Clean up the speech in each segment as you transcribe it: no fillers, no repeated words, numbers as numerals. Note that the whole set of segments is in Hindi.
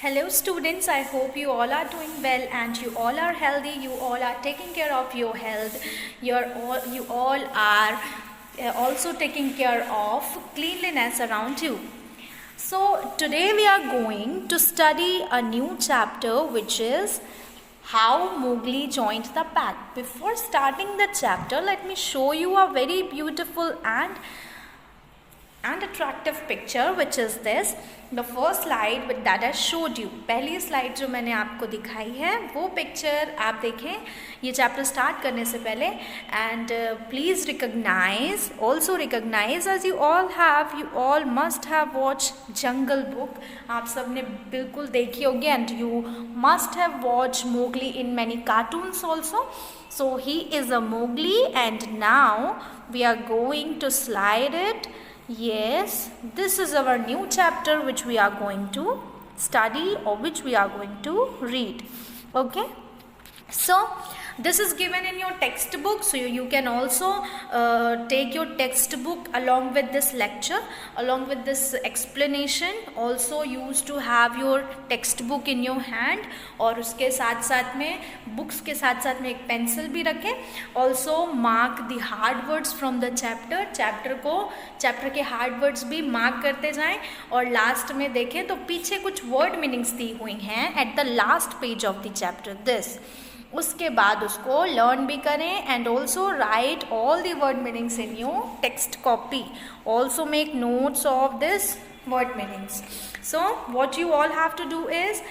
Hello students, I hope you all are doing well and you all are healthy, you all are taking care of your health, you all are also taking care of cleanliness around you. So today we are going to study a new chapter which is how Mowgli joined the pack. Before starting the chapter, let me show you a very beautiful and attractive picture which is this. The first slide that I showed you, पहली स्लाइड जो मैंने आपको दिखाई है वो पिक्चर आप देखें ये चैप्टर स्टार्ट करने से पहले and please recognize as you all must have watched Jungle Book. आप सब ने बिल्कुल देखी होगी and you must have watch Mowgli in many cartoons also. So he is a Mowgli and now we are going to slide it. Yes, this is our new chapter which we are going to study or which we are going to read. Okay, so this is given in your textbook, so you can also take your textbook along with this lecture, along with this explanation. Also used to have your textbook in your hand और उसके साथ साथ में बुक्स के साथ साथ में एक पेंसिल भी रखें. Also mark the hard words from the chapter के हार्ड वर्ड्स भी मार्क करते जाएं और लास्ट में देखें तो पीछे कुछ वर्ड मीनिंग्स दी हुई हैं at the last page of the chapter this. उसके बाद उसको लर्न भी करें and also write all the word meanings in your text copy. Also make notes of this word meanings. So what you all have to do is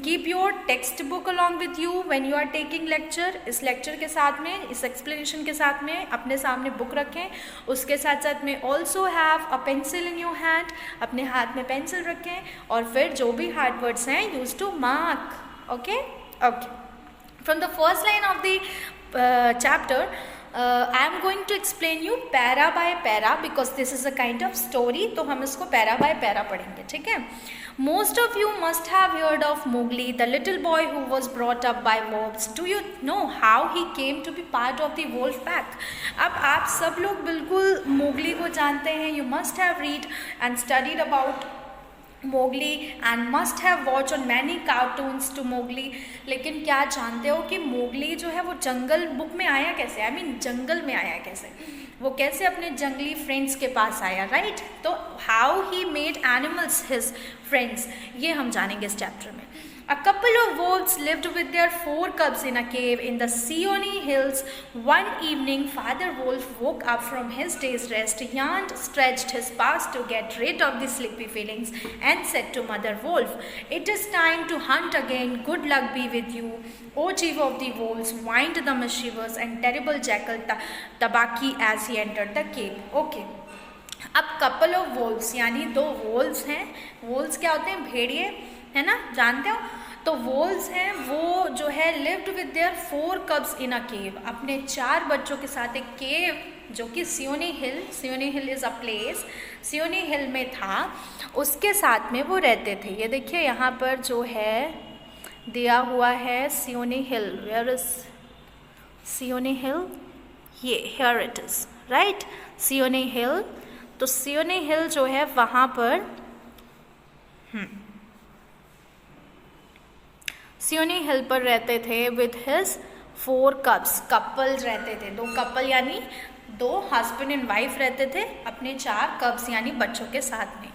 keep your textbook along with you when you are taking lecture. इस लेक्चर के साथ में, इस एक्सप्लेनेशन के साथ में अपने सामने बुक रखें. उसके साथ साथ में also have a pencil in your hand, अपने हाथ में पेंसिल रखें और फिर जो भी हार्ड वर्ड्स हैं use to mark. Okay. From the first line of the chapter, I am going to explain you para by para because this is a kind of story. तो हम इसको para by para पढ़ेंगे, ठीक है. Most of you must have heard of Mowgli, the little boy who was brought up by wolves. Do you know how he came to be part of the wolf pack? अब आप सब लोग बिल्कुल मोगली को जानते हैं. You must have read and studied about Mowgli and must have watched on many cartoons to Mowgli. लेकिन क्या जानते हो कि मोगली जो है वो जंगल बुक में आया कैसे? I mean जंगल में आया कैसे? वो कैसे अपने जंगली फ्रेंड्स के पास आया, राइट? तो how he made animals his friends, ये हम जानेंगे इस चैप्टर में. A couple of wolves lived with their 4 cubs in a cave in the Seeonee Hills. One evening, Father Wolf woke up from his day's rest, yawned, stretched his paws to get rid of the sleepy feelings, and said to Mother Wolf, "It is time to hunt again. Good luck be with you, O chief of the wolves," whined the mischievous and terrible jackal Tabaki as he entered the cave. Okay. अब कपल ऑफ वोल्व्स यानी 2 वोल्व्स हैं. वोल्व्स क्या होते हैं? भेड़िए, है ना, जानते हो. तो वोल्व्स हैं वो जो है लिव्ड विद देयर 4 cubs इन अ केव, अपने 4 बच्चों के साथ एक केव जो कि Seoni hill is a place, Seoni हिल में था, उसके साथ में वो रहते थे. ये देखिए यहाँ पर जो है दिया हुआ है Seoni hill. Where is Seoni hill? ये here it is, right, Seoni hill. तो सियोनी हिल जो है वहाँ पर सियोनी हिल पर रहते थे विद हिज 4 cubs. कपल रहते थे, 2 कपल यानी 2 हस्बैंड एंड वाइफ रहते थे अपने 4 cubs यानी बच्चों के साथ में.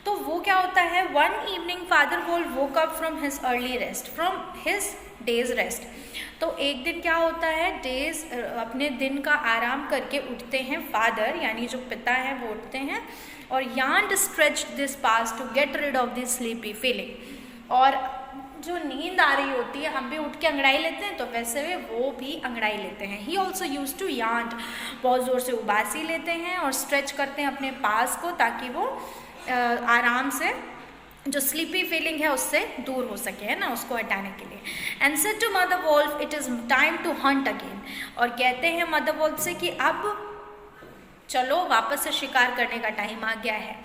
तो वो क्या होता है, one evening Father Wolf woke up from his early rest, from his day's rest. तो एक दिन क्या होता है, डेज अपने दिन का आराम करके उठते हैं फादर यानी जो पिता हैं वो उठते हैं और yawn stretched this paws to get rid of this sleepy feeling. और जो नींद आ रही होती है, हम भी उठ के अंगड़ाई लेते हैं तो वैसे वे वो भी अंगड़ाई लेते हैं. He also use to yawn, बहुत ज़ोर से उबासी लेते हैं और स्ट्रेच करते हैं अपने पास को ताकि वो आराम से जो स्लीपी फीलिंग है उससे दूर हो सके, है ना, उसको हटाने के लिए. And said to Mother Wolf, it is time to hunt again. और कहते हैं मदर वोल्फ से कि अब चलो वापस से शिकार करने का टाइम आ गया है.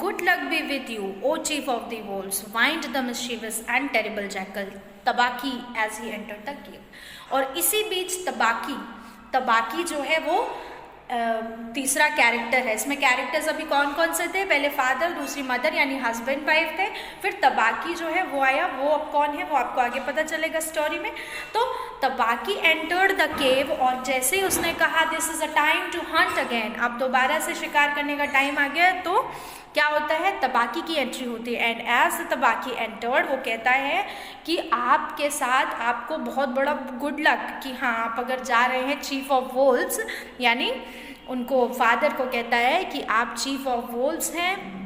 Good luck be with you, O chief of the wolves, whined the mischievous and terrible jackal Tabaki as he entered the cave. और इसी बीच तबाकी जो है वो तीसरा कैरेक्टर है। इसमें कैरेक्टर्स अभी कौन कौन से थे? पहले फादर, दूसरी मदर यानी हस्बैंड वाइफ थे, फिर तबाकी जो है वो आया। वो अब कौन है वो आपको आगे पता चलेगा स्टोरी में। तो तबाकी एंटर्ड द केव, और जैसे ही उसने कहा this is a time to hunt again, अब दोबारा से शिकार करने का टाइम आ गया, तो क्या होता है? तबाकी की एंट्री होती है। And as the Tabaqui entered, वो कहता है कि आपके साथ आपको बहुत बड़ा गुड लक, कि हाँ आप अगर जा रहे हैं चीफ ऑफ वोल्व्स, यानी उनको फादर को कहता है कि आप चीफ ऑफ वोल्व्स हैं,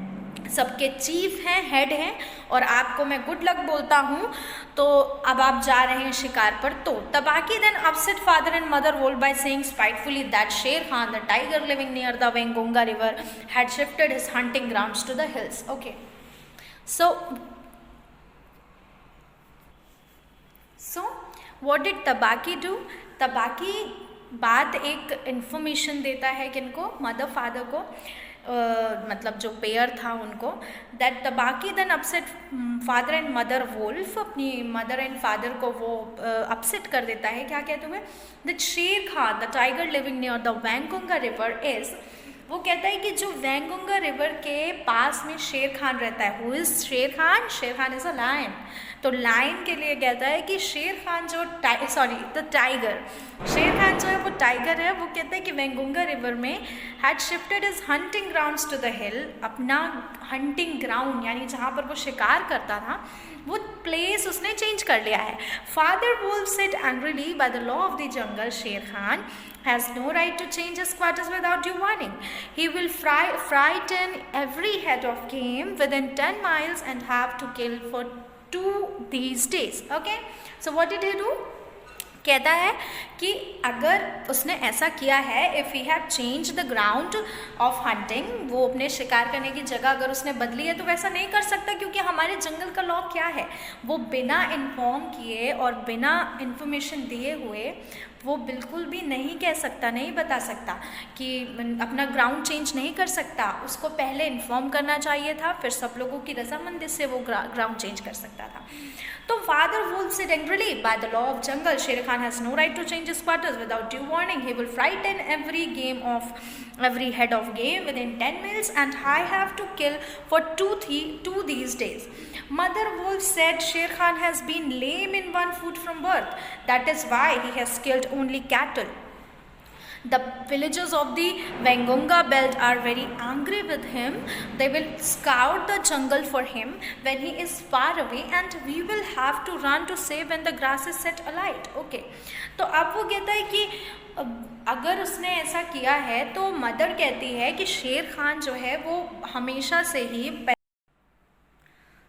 सबके चीफ हैं, हेड हैं, और आपको मैं गुड लक बोलता हूँ, तो अब आप जा रहे हैं शिकार पर। तो Tabaqui then upset father and mother wolf by saying spitefully that Shere Khan the tiger living near the Waingunga river had shifted his hunting grounds to the hills. Okay, so what did Tabaqui do? Tabaqui बाद एक इंफॉर्मेशन देता है किनको? मदर फादर को, मतलब जो पेयर था उनको, that Tabaqui then upset father and Mother Wolf, अपनी मदर एंड फादर को वो अपसेट कर देता है। क्या कहते हुए? That Shere Khan the tiger living near the Waingunga river is, वो कहता है कि जो वेंगोंगा रिवर के पास में शेर खान रहता है। हु इज शेर खान? शेर खान इज अ लायन। तो लायन के लिए कहता है कि शेर खान जो टाइगर, शेर खान जो है वो टाइगर है। वो कहता है कि वेंगोंगा रिवर में had shifted his hunting grounds to the hill, अपना हंटिंग ग्राउंड यानी जहाँ पर वो शिकार करता था वो प्लेस उसने चेंज कर लिया है। Father wolf said angrily, by the law of the jungle शेर Khan has no right to change his quarters without due warning. He will frighten every head of game within 10 miles and have to kill for 2 these days. Okay, so what did he do? कहता है कि अगर उसने ऐसा किया है, if he have change the ground of hunting, वो अपने शिकार करने की जगह अगर उसने बदली है तो वैसा नहीं कर सकता, क्योंकि हमारे जंगल का लॉ क्या है? वो बिना इन्फॉर्म किए और बिना इन्फॉर्मेशन दिए हुए वो बिल्कुल भी नहीं कह सकता, नहीं बता सकता कि अपना ग्राउंड चेंज नहीं कर सकता। उसको पहले इन्फॉर्म करना चाहिए था, फिर सब लोगों की रजामंदी से वो ग्राउंड चेंज कर सकता था। तो father wolf said angrily, by the law of jungle शेर Khan has no right to change his quarters without due warning. He will frighten every head of game within 10 miles, and I have to kill for two these days. Mother Wolf said Sher Khan has been lame in one foot from birth. That is why he has killed only cattle. The villagers of the Wengonga belt are very angry with him. They will scour the jungle for him when he is far away, and we will have to run to save when the grass is set alight. Okay, तो अब वो कहता है कि अगर उसने ऐसा किया है तो मदर कहती है कि शेर खान जो है वो हमेशा से ही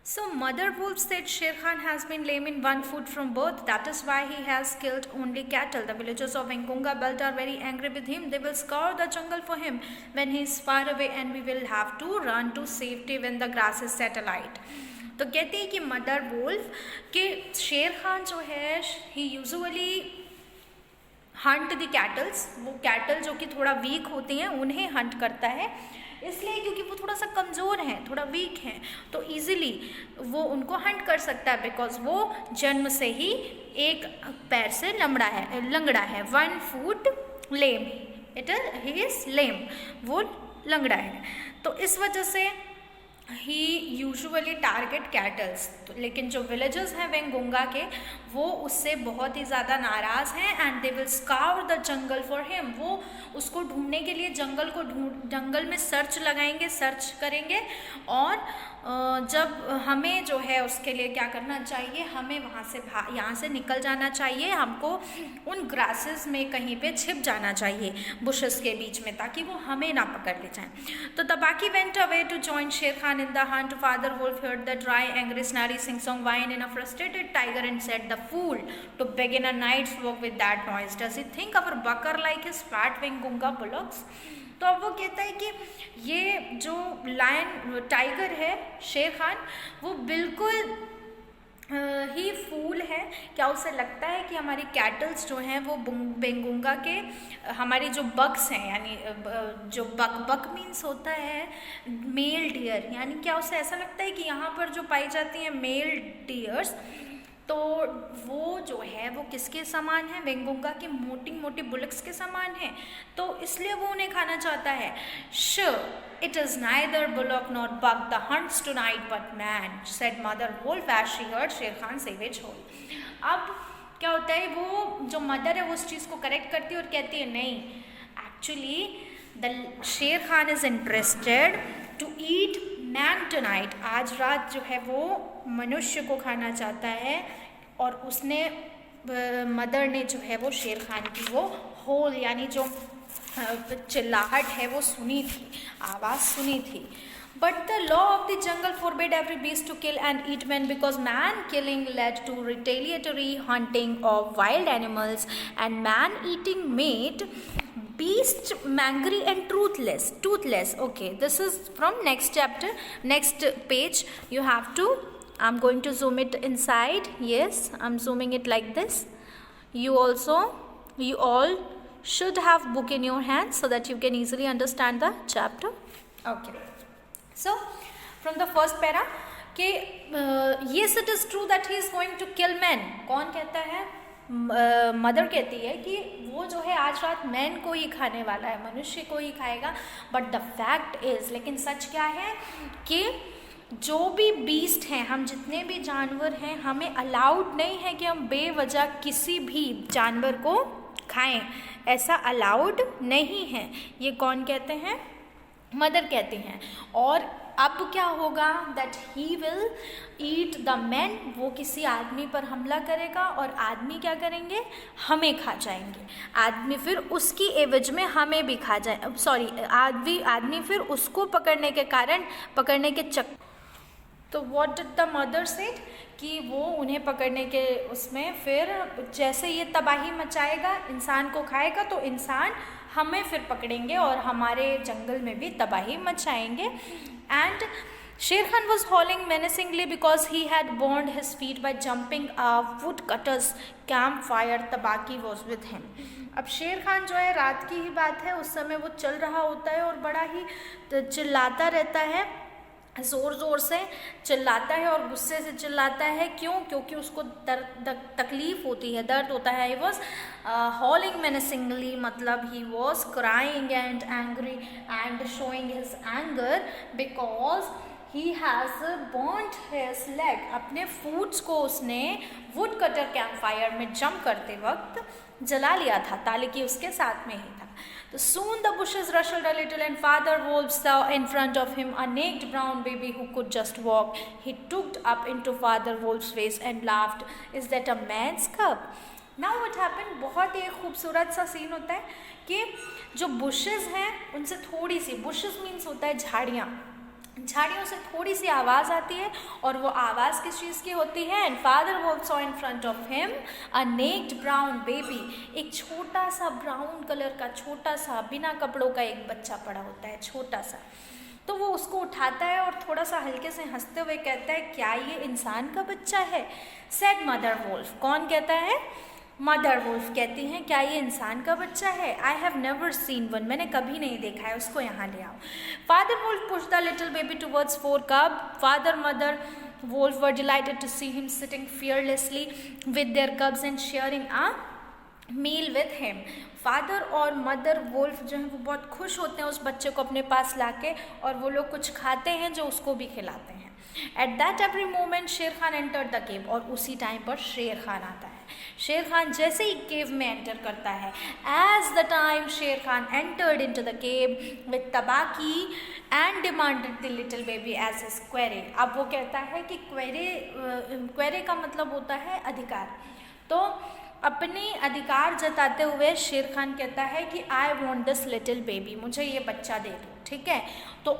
So Mother Wolf said Sher Khan has been lame in one foot from birth. That is why he has killed only cattle. The villagers of Wengonga belt are very angry with him. They will scour the jungle for him when he is far away, and we will have to run to safety when the grass is set alight. तो कहती है कि मदर वुल्फ कि शेर खान जो है ही यूजुअली हंट द कैटल्स, वो कैटल जो कि थोड़ा वीक होती हैं उन्हें हंट करता है, इसलिए क्योंकि वो थोड़ा सा कमज़ोर हैं, थोड़ा वीक हैं, तो इजीली वो उनको हंट कर सकता है, बिकॉज वो जन्म से ही एक पैर से लंगड़ा है 1 foot लेम, ही इज लेम, वो लंगड़ा है, तो इस वजह से ही यूजुअली टारगेट कैटल्स। तो लेकिन जो विलेजर्स हैं वेंगोंगा के वो उससे बहुत ही ज़्यादा नाराज़ हैं, and they will scour the jungle for him, वो उसको ढूंढने के लिए जंगल में सर्च लगाएंगे, सर्च करेंगे, और जब हमें जो है उसके लिए क्या करना चाहिए, हमें वहाँ से यहाँ से निकल जाना चाहिए, हमको उन ग्रासेस में कहीं पे छिप जाना चाहिए बुशेस के बीच में, ताकि वो हमें ना पकड़ ले जाएं। तो Tabaqui went away to join Shere Khan in the hunt. Father Wolf heard the dry, angry, snarly sing-song whine in a frustrated tiger and said, "The fool to begin a night's walk with that noise. Does he think our bucker like his fat Wengonga bullocks?" तो अब वो कहता है कि ये जो लायन टाइगर है शेर खान, वो बिल्कुल ही फूल है। क्या उसे लगता है कि हमारी कैटल्स जो हैं वो वेंगोंगा के हमारे जो बक्स हैं, यानी जो बक मीन्स होता है मेल डियर, यानी क्या उसे ऐसा लगता है कि यहाँ पर जो पाई जाती हैं मेल डियर्स तो वो जो है वो किसके समान है, वेंगुंगा की मोटी मोटी बुलक्स के समान है, तो इसलिए वो उन्हें खाना चाहता है। It is neither bullock nor buck the hunts tonight but man, said mother wolf as she heard Sher Khan savage howl. अब क्या होता है, वो जो मदर है वो उस चीज़ को करेक्ट करती है और कहती है नहीं, actually the Shere Khan is interested to eat man tonight, आज रात जो है वो मनुष्य को खाना चाहता है। और उसने मदर ने जो है वो शेर खान की वो होल यानी जो चिल्लाहट है वो सुनी थी, आवाज़ सुनी थी। But the law of the jungle forbade every beast to kill and eat men because man killing led to retaliatory hunting of wild animals and man eating made beast angry and toothless. Okay, this is from next chapter, next page. You have to, I'm going to zoom it inside. Yes, I'm zooming it like this. You all should have book in your hands so that you can easily understand the chapter. Okay. So, from the first para कि yes it is true that he is going to kill men. कौन कहता है? मदर कहती है कि वो जो है आज रात मैन को ही खाने वाला है, मनुष्य को ही खाएगा। बट द फैक्ट इज, लेकिन सच क्या है कि जो भी बीस्ट हैं, हम जितने भी जानवर हैं, हमें अलाउड नहीं है कि हम बेवजह किसी भी जानवर को खाएं, ऐसा अलाउड नहीं है। ये कौन कहते हैं? मदर कहते हैं। और अब क्या होगा, that he will eat the man, वो किसी आदमी पर हमला करेगा और आदमी क्या करेंगे, हमें खा जाएंगे। आदमी फिर उसकी एवज में हमें भी खा जाए, सॉरी आदमी फिर उसको पकड़ने के चक्कर। तो what did the mother said कि वो उन्हें पकड़ने के उसमें फिर जैसे ये तबाही मचाएगा, इंसान को खाएगा, तो इंसान हमें फिर पकड़ेंगे और हमारे जंगल में भी तबाही मचाएंगे। And Shere Khan was howling menacingly because he had burned his feet by jumping a woodcutter's campfire, Tabaqui was with him. अब शेर खान जो है, रात की ही बात है, उस समय वो चल रहा होता है और बड़ा ही चिल्लाता रहता है, ज़ोर ज़ोर से चिल्लाता है और गुस्से से चिल्लाता है। क्यों? क्योंकि उसको तकलीफ़ होती है, दर्द होता है। ही वॉज हॉलिंग मेनेसिंगली, मतलब he was crying and angry and showing his anger because he has burned his leg. अपने फूड्स को उसने वुड कटर कैंप फायर में जंप करते वक्त जला लिया था, ताकि उसके साथ में ही था। So soon the bushes rustled a little and Father Wolf saw in front of him a naked brown baby who could just walk. He looked up into Father Wolf's face and laughed. Is that a man's cub? Now what happened? बहुत ही खूबसूरत सा सीन होता है कि जो bushes हैं उनसे थोड़ी सी, bushes means होता है झाड़ियाँ, झाड़ियों से थोड़ी सी आवाज़ आती है और वो आवाज़ किस चीज़ की होती है? And Father Wolf saw in front of him a naked brown baby, एक छोटा सा ब्राउन कलर का छोटा सा बिना कपड़ों का एक बच्चा पड़ा होता है, छोटा सा। तो वो उसको उठाता है और थोड़ा सा हल्के से हंसते हुए कहता है, क्या ये इंसान का बच्चा है? Said Mother Wolf. कौन कहता है? मदर वुल्फ कहती हैं, क्या ये इंसान का बच्चा है? I have never seen one, मैंने कभी नहीं देखा है, उसको यहाँ ले आओ। Father wolf push the little baby towards four cub. Father mother wolf were delighted to see him sitting fearlessly with their cubs and sharing a meal with him. Father और मदर वुल्फ जो हैं वो बहुत खुश होते हैं उस बच्चे को अपने पास लाके, और वो लोग कुछ खाते हैं जो उसको भी खिलाते हैं। एट दैट एवरी मोमेंट शेर खान एंटर्ड द केव, और उसी टाइम पर शेर खान आता है। शेर खान जैसे ही केव में एंटर करता है, as the time Shere Khan entered into the cave with Tabaqui and demanded the little baby as his quarry. अब वो कहता है कि क्वेरे का मतलब होता है अधिकार। तो अपने अधिकार जताते हुए शेर खान कहता है कि I want this little baby, मुझे ये बच्चा दे दो। ठीक है, तो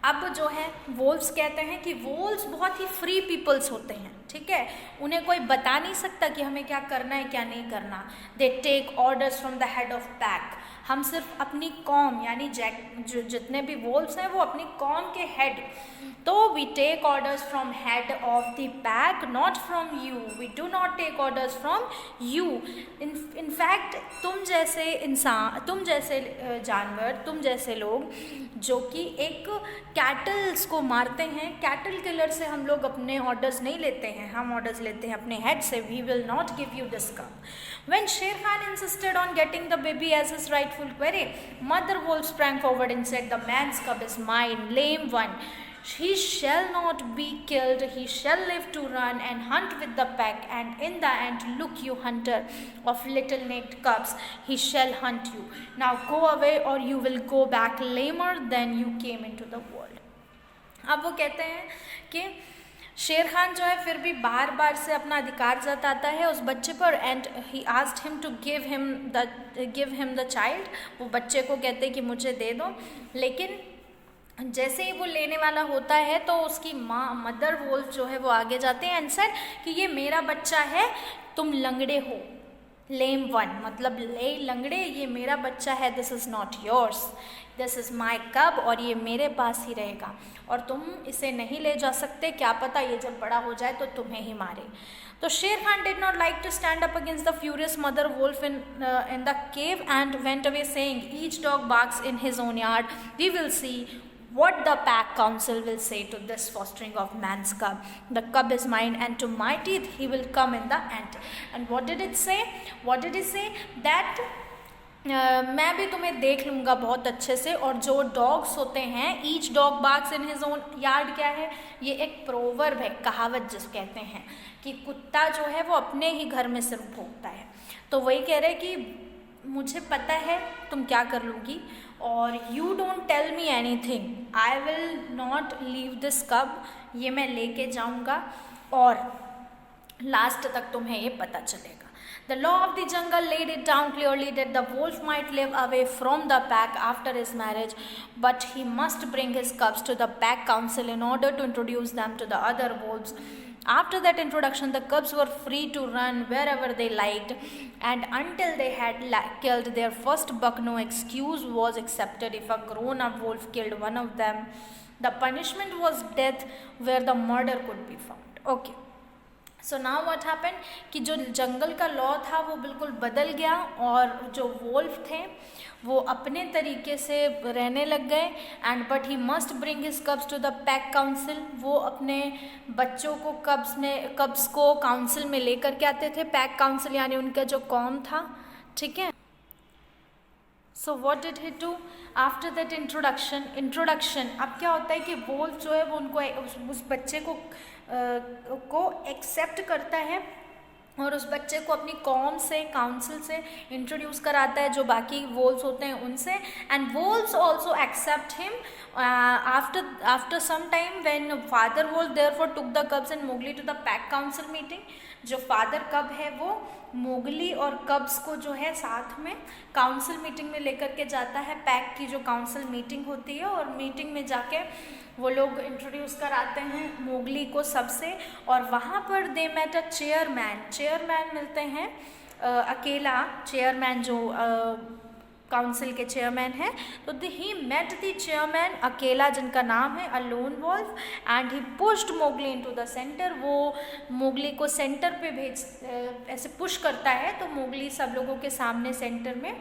अब जो है वोल्व्स कहते हैं कि वोल्व्स बहुत ही फ्री पीपल्स होते हैं। ठीक है, उन्हें कोई बता नहीं सकता कि हमें क्या करना है क्या नहीं करना। They take orders from the head of pack. हम सिर्फ अपनी कॉम यानी जो जितने भी वोल्व्स हैं वो अपनी कॉम के हेड, तो we take orders from head of the pack, not from you, we do not take orders from you. In fact तुम जैसे इंसान, तुम जैसे जानवर, तुम जैसे लोग जो कि एक कैटल्स को मारते हैं, कैटल किलर से हम लोग अपने ऑर्डर्स नहीं लेते हैं, हम ऑर्डर्स लेते हैं अपने हेड से। We will not give you this cub. When Sher Khan insisted on getting the baby as his rightful quarry, Mother Wolf sprang forward and said, "The man's cub is mine, lame one. He shall not be killed. He shall live to run and hunt with the pack. And in the end, look, you hunter of little naked cubs, he shall hunt you. Now go away, or you will go back lamer than you came into the world." अब वो कहते हैं कि शेर खान जो है फिर भी बार बार से अपना अधिकार जताता है उस बच्चे पर, and he asked him to give him the child. वो बच्चे को कहते हैं कि मुझे दे दो, लेकिन जैसे ही वो लेने वाला होता है तो उसकी माँ मदर वोल्फ जो है वो आगे जाते हैं एंड सेड कि ये मेरा बच्चा है, तुम लंगड़े हो, लेम वन मतलब लंगड़े, ये मेरा बच्चा है, this is not yours, this is my कब, और ये मेरे पास ही रहेगा और तुम इसे नहीं ले जा सकते, क्या पता ये जब बड़ा हो जाए तो तुम्हें ही मारे। तो Shere Khan did not like to stand up against the furious Mother Wolf in the cave and went away saying, each dog barks in his own yard, we will see what the pack council will say to this fostering of man's cub. The cub is mine and to my teeth he will come in the end. And what did it say? What did it say? That मैं भी तुम्हें देख लूँगा बहुत अच्छे से, और जो डॉग्स होते हैं, each dog barks in his own yard क्या है, ये एक प्रोवर्ब है, कहावत जिस कहते हैं कि कुत्ता जो है वो अपने ही घर में सिर्फ भौंकता है। तो वही कह रहे कि मुझे पता है तुम क्या कर लूँगी, और you don't tell me anything, I will not leave this cub, ये मैं लेके जाऊँगा और लास्ट तक तुम्हें ये पता चलेगा। The law of the jungle laid it down clearly that the wolf might live away from the pack after his marriage, but he must bring his cubs to the pack council in order to introduce them to the other wolves. After that introduction, the cubs were free to run wherever they liked, and until they had killed their first buck, no excuse was accepted if a grown-up wolf killed one of them. The punishment was death where the murder could be found. Okay. So now what happened कि जो जंगल का लॉ था वो बिल्कुल बदल गया, और जो वोल्फ थे वो अपने तरीके से रहने लग गए, and but he must bring his cubs to the pack council. वो अपने बच्चों को कब्स को काउंसिल में लेकर के आते थे, पैक काउंसिल यानी उनका जो कौम था, ठीक है। सो what did he do after that introduction. अब क्या होता है कि वोल्फ जो है वो उनको उस बच्चे को एक्सेप्ट करता है और उस बच्चे को अपनी कॉम से, काउंसिल से इंट्रोड्यूस कराता है जो बाकी वोल्व्स होते हैं उनसे, and wolves also accept him after some time when Father Wolf therefore took the cubs and Mowgli to the pack council meeting. जो फादर कब है वो मोगली और कब्स को जो है साथ में काउंसिल मीटिंग में लेकर के जाता है, पैक की जो काउंसिल मीटिंग होती है, और मीटिंग में जाके वो लोग इंट्रोड्यूस कराते हैं मोगली को सबसे, और वहाँ पर दे मेट अ चेयरमैन मिलते हैं, अकेला चेयरमैन जो काउंसिल के चेयरमैन हैं। तो ही मेट द चेयरमैन अकेला, जिनका नाम है a lone wolf, and he pushed Mowgli into the centre. वो मोगली को सेंटर पे ऐसे पुश करता है, तो मोगली सब लोगों के सामने सेंटर में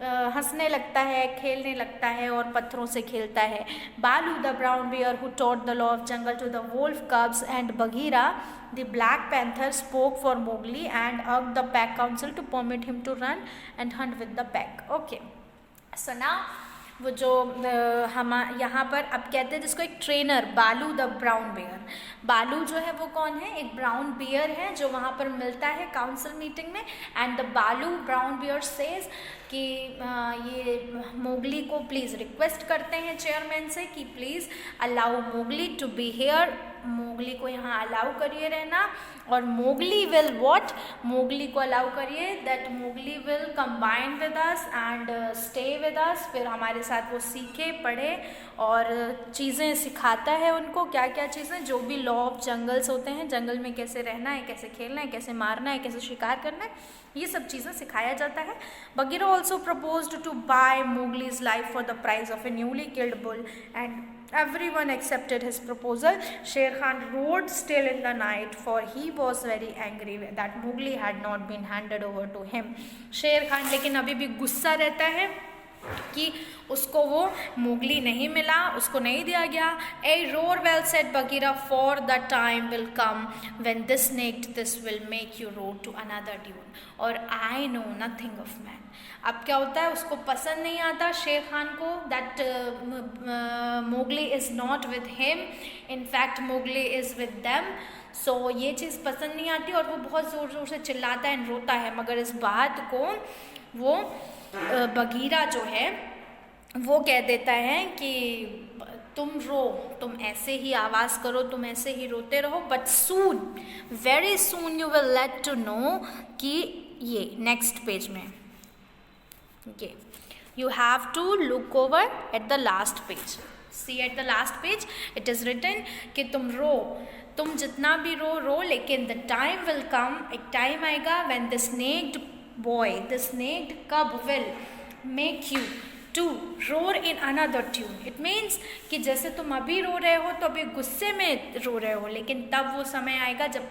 हंसने लगता है, खेलने लगता है और पत्थरों से खेलता है। Baloo the brown bear who taught the law of jungle to the wolf cubs, and Bagheera the black panther spoke for Mowgli and अर्ग the pack council to permit him to run and hunt with the pack. Okay, so now वो जो हम यहाँ पर अब कहते हैं जिसको एक ट्रेनर, बालू द ब्राउन बियर। बालू जो है वो कौन है? एक ब्राउन बियर है जो वहाँ पर मिलता है काउंसिल मीटिंग में, एंड द बालू ब्राउन बियर सेज कि ये मोगली को प्लीज़ रिक्वेस्ट करते हैं चेयरमैन से कि please allow Mowgli to be here Mowgli को यहाँ अलाउ करिए रहना, और मोगली विल व्हाट, मोगली को अलाउ करिए that Mowgli will combine with us and stay with us, फिर हमारे साथ वो सीखे पढ़े और चीज़ें सिखाता है उनको, क्या क्या चीज़ें, जो भी लॉ ऑफ जंगल्स होते हैं, जंगल में कैसे रहना है, कैसे खेलना है, कैसे मारना है, कैसे शिकार करना है, ये सब चीज़ें सिखाया जाता है। Bagheera also proposed to buy Mowgli's life for the price of a newly killed bull and everyone accepted his proposal. Sher Khan rode still in the night, for he was very angry that Mowgli had not been handed over to him. शेर खान लेकिन अभी भी गुस्सा रहता है कि उसको वो मोगली नहीं मिला, उसको नहीं दिया गया। Ah roar well said Bagheera, for the time will come when this naked this will make you roar to another tune, और I know nothing of man. अब क्या होता है, उसको पसंद नहीं आता शेर खान को that Mowgli is not with him, in fact Mowgli is with them. So ये चीज़ पसंद नहीं आती और वो बहुत ज़ोर ज़ोर से चिल्लाता है, रोता है, मगर इस बात को वो बगीरा जो है वो कह देता है कि तुम रो, तुम ऐसे ही आवाज़ करो, तुम ऐसे ही रोते रहो, but soon, very soon you will let to know कि ये नेक्स्ट पेज में ये you have to look over at the last page. See at the last page it is written कि तुम रो, तुम जितना भी रो, लेकिन the time will come, एक टाइम आएगा when the snaked boy, the snaked cub will make you to roar in another tune. It means कि जैसे तुम अभी रो रहे हो तो अभी गुस्से में रो रहे हो, लेकिन तब वो समय आएगा जब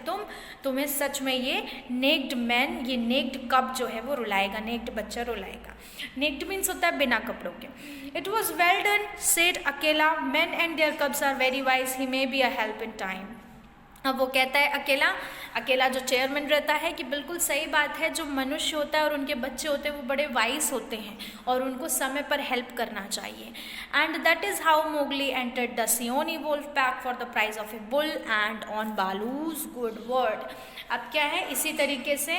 तुम्हें सच में ये नेक्ड मैन, ये नेक्ड कब जो है वो रुलाएगा, नेक्ड बच्चा रुलाएगा। नेक्ड मीन्स होता है बिना कपड़ों के। It was well done said Akela, man and their cubs are very wise, he may be a help in time. अब वो कहता है अकेला जो चेयरमैन रहता है कि बिल्कुल सही बात है, जो मनुष्य होता है और उनके बच्चे होते हैं वो बड़े वाइस होते हैं और उनको समय पर हेल्प करना चाहिए। And that is how Mowgli entered the Seeonee wolf pack for the price of a bull and on Baloo's good word. अब क्या है, इसी तरीके से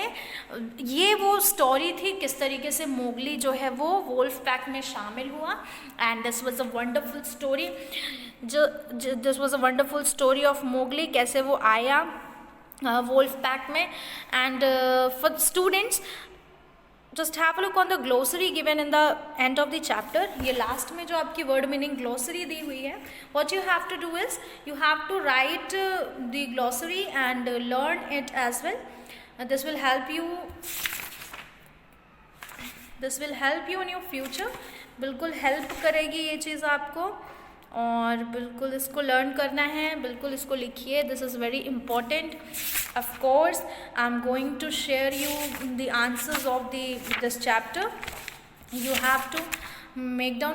ये वो स्टोरी थी किस तरीके से मोगली जो है वो वुल्फ पैक में शामिल हुआ। And this was a wonderful story, this was a wonderful story of Mowgli, कैसे वो आया वुल्फ पैक में। And for students just have a look on the glossary given in the end of the chapter. ये लास्ट में जो आपकी वर्ड मीनिंग ग्लोसरी दी हुई है, what you have to do is you have to write the glossary and learn it as well. This will help you in your future. बिल्कुल हेल्प करेगी ये चीज़ आपको, और बिल्कुल इसको लर्न करना है, बिल्कुल इसको लिखिए। This is very important. Of course I am going to share you the answers of this chapter. You have to make a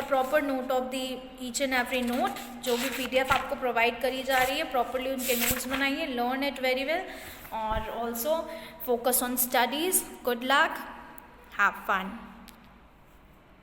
proper note of the each and every note. जो भी PDF आपको प्रोवाइड करी जा रही है, प्रॉपरली उनके नोट्स बनाइए, लर्न इट वेरी वेल, और also focus on studies. Good luck, have fun.